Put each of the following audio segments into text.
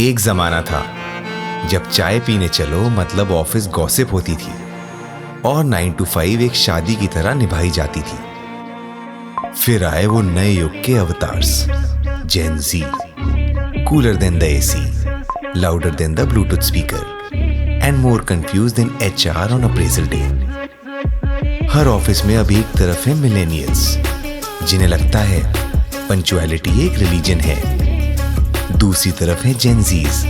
एक जमाना था जब चाय पीने चलो मतलब ऑफिस गॉसिप होती थी और 9 to 5 एक शादी की तरह निभाई जाती थी। फिर आए वो नए युग के avatars, Gen Z, cooler than the AC, louder than the Bluetooth speaker and more confused than HR on appraisal day. हर ऑफिस में अब एक तरफ है मिलेनियल्स जिन्हें लगता है पंक्चुअलिटी एक रिलीजन है, दूसरी तरफ है जेन ज़ीज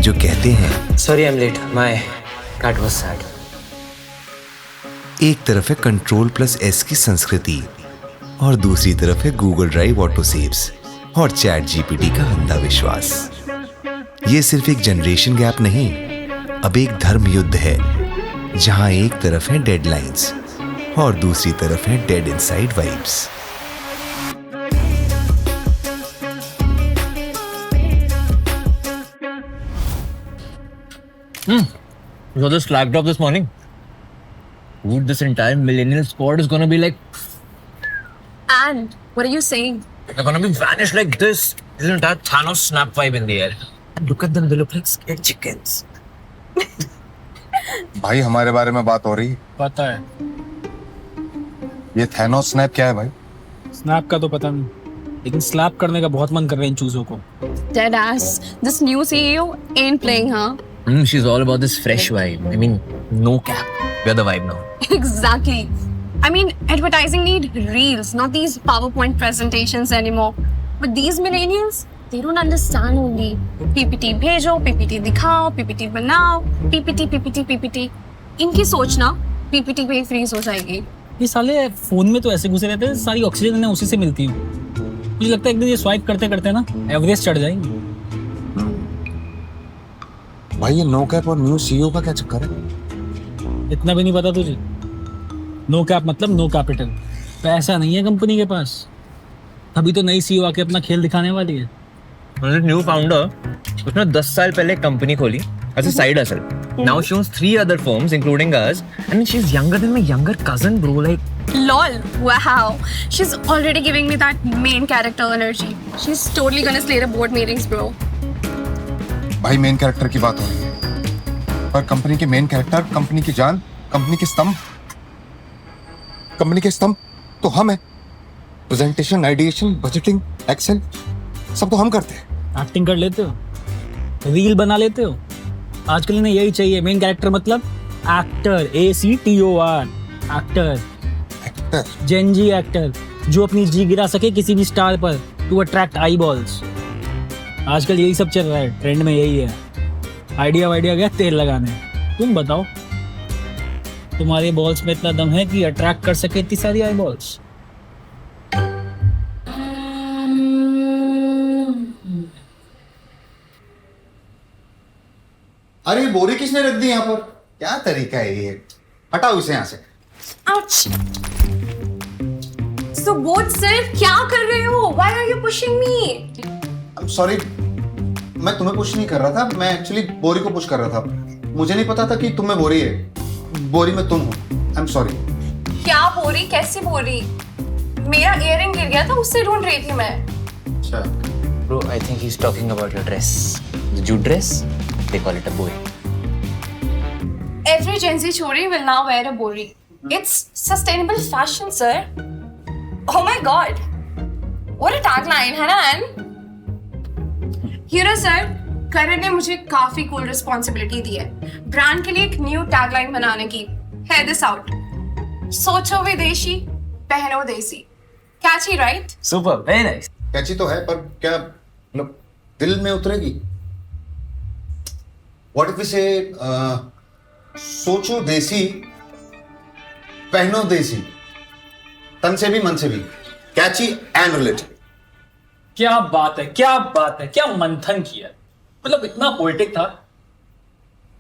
जो कहते हैं sorry I am late, my cat was sad. एक तरफ है कंट्रोल प्लस एस की संस्कृति और दूसरी तरफ है गूगल ड्राइव ऑटो सेव्स और चैट जीपीटी का अंधा विश्वास। ये सिर्फ एक जनरेशन गैप नहीं, अब एक धर्म युद्ध है जहां एक तरफ है डेडलाइंस और दूसरी तरफ है dead inside vibes. So this flag drop this morning. Dude, this entire millennial squad is gonna be like. And what are you saying? They're gonna be vanished like this. There's an entire Thanos snap vibe in the air. And look at them, they look like scared chickens. भाई हमारे बारे में बात हो रही है। पता है। ये थैनोस स्नैप क्या है भाई? स्नैप का तो पता नहीं, लेकिन स्लैप करने का बहुत मन कर रहा है इन चूजों को। Dead ass. This new CEO ain't playing, huh? She's all about this fresh vibe. I mean, no cap. We're the vibe now. Exactly. I mean, advertising need reels, not these PowerPoint presentations anymore. But these millennials, they don't understand only. PPT भेजो, PPT दिखाओ, PPT बनाओ, PPT. इनकी सोच ना PPT पे ही freeze हो जाएगी। ये साले फोन में तो ऐसे घुसे रहते हैं, सारी ऑक्सीजन इन्हें उसी से मिलती है। मुझे लगता है एक दिन ये स्वाइप करते करते ना एवरेस्ट चढ़ जाएंगे। भाई ये नो कैप और न्यू सीईओ का क्या चक्कर है? इतना भी नहीं पता तुझे? नो कैप मतलब नो कैपिटल, पैसा नहीं है कंपनी के पास। अभी तो नई सीईओ आके अपना खेल दिखाने वाली है। न्यू फाउंडर, उसने 10 साल पहले कंपनी खोली as a side hustle. Now she owns 3 other firms including us. I mean, she's younger than my younger cousin, bro. Like, Lol, wow. She's already giving me that main character energy. She's totally gonna slay the board meetings, bro. भाई main character की बात हो रही है, पर company के main character, company की जान, कंपनी के स्तंभ तो हम हैं। प्रेजेंटेशन, आइडिएशन, बजटिंग, एक्सेल सब तो हम करते हैं। एक्टिंग कर लेते हो, रील बना लेते हो। आजकल इन्हें यही चाहिए, मेन कैरेक्टर मतलब एक्टर, ACTOR, एक्टर, जेन जी एक्टर, जो अपनी जी गिरा सके किसी भी स्टार पर टू अट्रैक्ट आई बॉल्स। आजकल यही सब चल रहा है, ट्रेंड में यही है। आइडिया गया तेल लगाने। तुम बताओ, तुम्हारे बॉल्स में इतना दम है कि अट्रैक्ट कर सके इतनी सारी आई बॉल्स? अरे ये बोरी किसने रख दी यहाँ पर? क्या तरीका है ये? हटाओ इसे यहाँ से। Ouch. So both sir, क्या कर रहे हो? Why are you pushing me? I'm sorry, मैं तुम्हें पुश नहीं कर रहा था, मैं एक्चुअली बोरी को पुश कर रहा था। मुझे नहीं पता था कि तुम में बोरी है, बोरी में तुम हो। I'm sorry. क्या बोरी? कैसी बोरी? मेरा इयररिंग गिर गया था, उससे ढूंढ रही थी मैं। अच्छा। bro, I think he's talking about your dress. The jute dress? They call it a boy. Every Gen Z chori will now wear a bori. It's sustainable fashion, sir. Oh my God, what a tagline, है ना? Hero sir, करण ने मुझे काफी cool responsibility दी है, brand के लिए एक new tagline बनाने की। Hear this out. सोचो विदेशी, पहनो देसी। Catchy, right? Super, very nice. कैची तो है, पर क्या मतलब दिल में उतरेगी? What if we say, सोचो देसी, पहनो देसी, तन से भी मन से भी, कैची एंड रिलेटेड। क्या बात है, क्या मंथन किया। मतलब इतना पोएटिक था।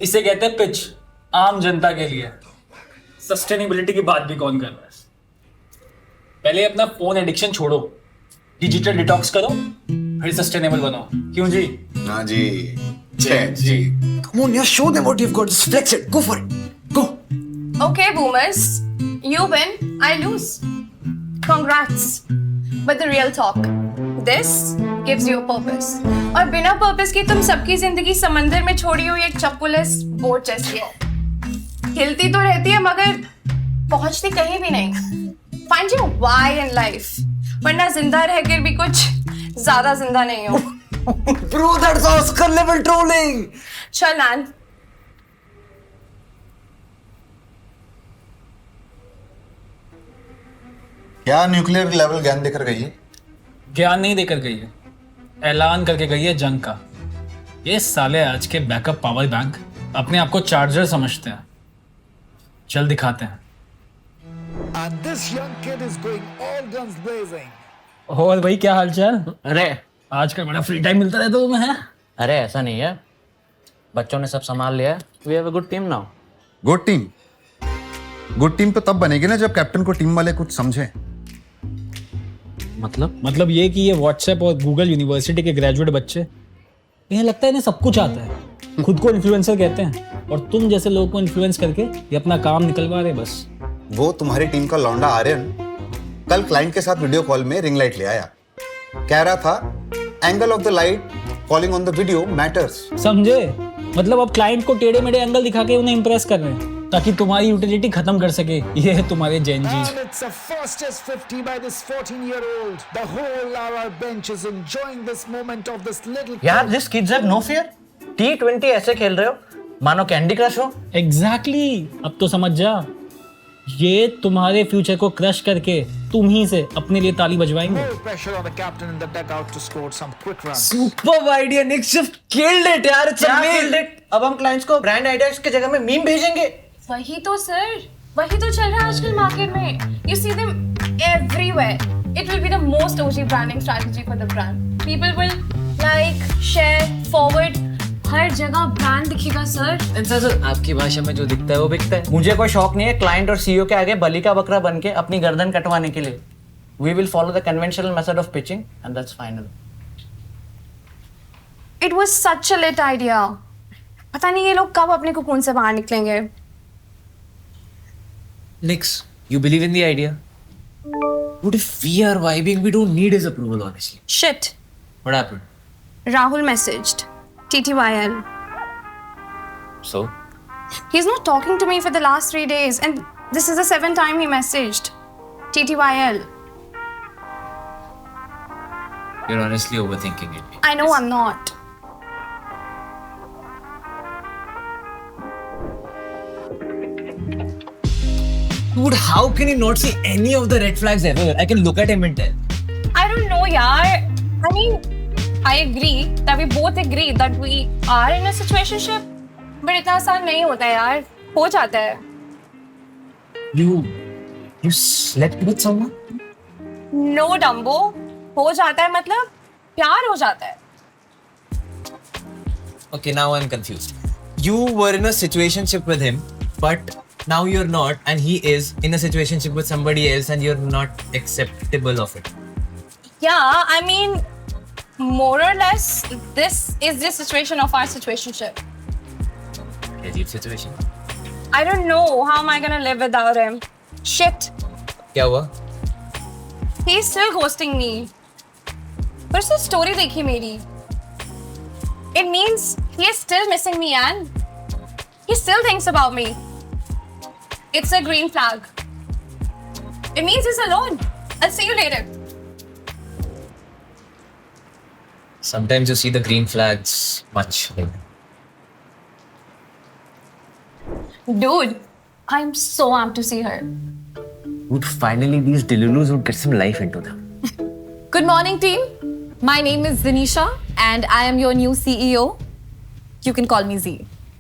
इसे कहते हैं पिच, आम जनता के लिए। सस्टेनेबिलिटी की बात भी कौन कर रहा है? पहले अपना फोन एडिक्शन छोड़ो, डिजिटल डिटॉक्स करो, फिर सस्टेनेबल बनो। क्यों जी? हाँ जी, जय जी। Come on, yeah, show them what you've got. Just flex it. Go for it. Go. Okay, boomers, you win, I lose. Congrats. But the real talk, this gives you a purpose. और बिना purpose के तुम सबकी जिंदगी समंदर में छोड़ी हुई एक चप्पू-लेस बोट जैसी है. हिलती तो रहती है मगर पहुंचती कहीं भी नहीं. Find your why in life. वरना जिंदा रहकर भी कुछ ज्यादा जिंदा नहीं हो. Bro, that's Oscar level trolling. चल नैन. क्या न्यूक्लियर लेवल ज्ञान देकर गई है? ज्ञान नहीं देकर गई है, ऐलान करके गई है जंग का. ये साले आज के बैकअप पावर बैंक अपने आप को चार्जर समझते हैं. चल दिखाते हैं. And this young kid is going all guns blazing. और भाई क्या हालचाल? अरे आजकल बड़ा फ्री टाइम मिलता रहता तुम्हें है? अरे ऐसा नहीं है, बच्चों ने सब संभाल लिया है. We have a good team now. Good team. Good team तो तब बनेगी ना जब कैप्टन को टीम वाले कुछ समझे. मतलब ये कि ये व्हाट्सएप और गूगल यूनिवर्सिटी के ग्रेजुएट बच्चे, इन्हें लगता है इन्हें सब कुछ आता है. खुद को इन्फ्लुएंसर कहते हैं और तुम जैसे लोगों को इन्फ्लुएंस करके ये अपना काम निकलवा रहे बस. वो तुम्हारी टीम का लौंडा आर्यन कल क्लाइंट के साथ वीडियो कॉल में रिंग लाइट ले आया. कह रहा था angle of the light falling on the video matters. समझे? मतलब अब क्लाइंट को टेढ़े मेढ़े एंगल दिखा के उन्हें इंप्रेस कर रहे हैं ताकि तुम्हारी यूटिलिटी खत्म कर सके. ये है तुम्हारे Gen Z. And it's a fastest 50 by this 14-year-old. The whole our bench is enjoying this moment of this little. यार this kids have no fear. T20 ऐसे खेल रहे हो मानो कैंडी क्रश हो. एग्जैक्टली. अब तो समझ जा, ये तुम्हारे फ्यूचर को क्रश करके तुम ही से अपने लिए ताली बजवाएंगे. No pressure on the captain in the dugout to score some quick runs. Superb idea, Nick. Just killed it, यार. It's क्या amazing. killed it? अब हम क्लाइंट्स को ब्रांड आइडियाज की जगह में मीम भेजेंगे. वही तो सर, वही तो चल रहा है आजकल मार्केट में. You see them everywhere. It will be the most OG branding strategy for the brand. People will like, share, forward. हर जगह ब्रांड दिखेगा सर. सर आपकी भाषा में जो दिखता है वो बिकता है. मुझे कोई शौक नहीं है क्लाइंट और सीईओ के आगे बलि का बकरा बन के अपनी गर्दन कटवाने के लिए. We will follow the conventional method of pitching and that's final. It was such a lit idea. पता नहीं ये लोग कब अपने कोकून से बाहर निकलेंगे. Nix, you believe in the idea? What if we are vibing? We don't need his approval, honestly. Shit. What happened? Rahul messaged. TTYL. So? He's not talking to me for the last 3 days and this is the 7th time he messaged. TTYL. You're honestly overthinking it. I know I'm not. Dude, how can you not see any of the red flags ever? I can look at him and tell. I don't know, yaar. I mean, I agree that we both agree that we are in a situationship. But इतना आसान नहीं होता यार. हो जाता है. You slept with someone? No, Dumbo. हो जाता है मतलब प्यार हो जाता है. Okay, now I'm confused. You were in a situationship with him, but now you're not, and he is in a situationship with somebody else, and you're not acceptable of it. Yeah, I mean, more or less, this is the situation of our situationship. अजीब situation. I don't know how am I gonna live without him. Shit. क्या हुआ? He's still ghosting me. पर उसने story देखी मेरी. It means he is still missing me and he still thinks about me. It's a green flag. It means he's alone. I'll see you later. Sometimes you see the green flags much later. Dude, I'm so amped to see her. Dude, finally these Delulus would get some life into them. Good morning, team. My name is Zinisha, and I am your new CEO. You can call me Z.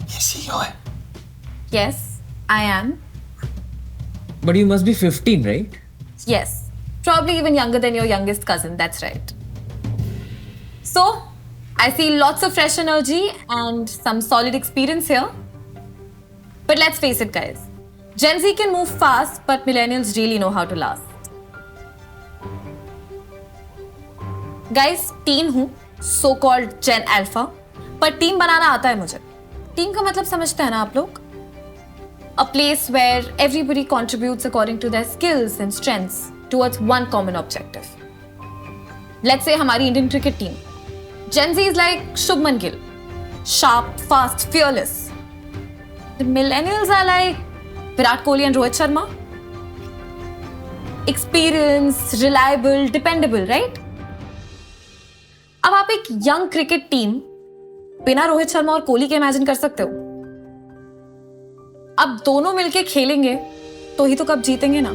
Yes, CEO है. Yes, I am. But you must be 15, right? Yes, probably even younger than your youngest cousin. That's right. So, I see lots of fresh energy and some solid experience here. But let's face it, guys. Gen Z can move fast, but millennials really know how to last. Guys, teen हूँ, so-called Gen Alpha, पर team बनाना आता है मुझे. Team का मतलब समझते हैं ना आप लोग? A place where everybody contributes according to their skills and strengths towards one common objective. Let's say हमारी Indian cricket team. Gen Z is like Shubman Gill, sharp, fast, fearless. The millennials are like Virat Kohli and Rohit Sharma. Experienced, reliable, dependable, right? अब आप एक young cricket team बिना रोहित शर्मा और कोहली के imagine कर सकते हो? अब दोनों मिलके खेलेंगे तो ही तो कप जीतेंगे ना.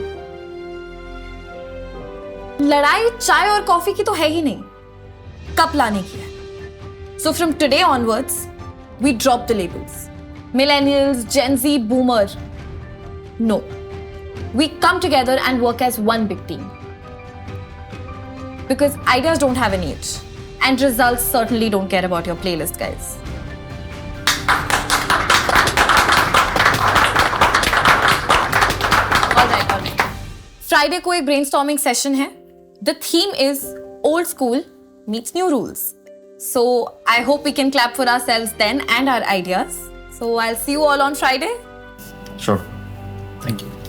लड़ाई चाय और कॉफी की तो है ही नहीं, कप लाने की है. So from today onwards, we drop the labels. Millennials, Gen Z, Boomer. No. We come together and work as one big team. Because ideas don't have an age. And results certainly don't care about your playlist, guys. Alright. Friday को एक brainstorming session है. The theme is old school meets new rules. So I hope we can clap for ourselves then and our ideas. So I'll see you all on Friday. Sure. Thank you.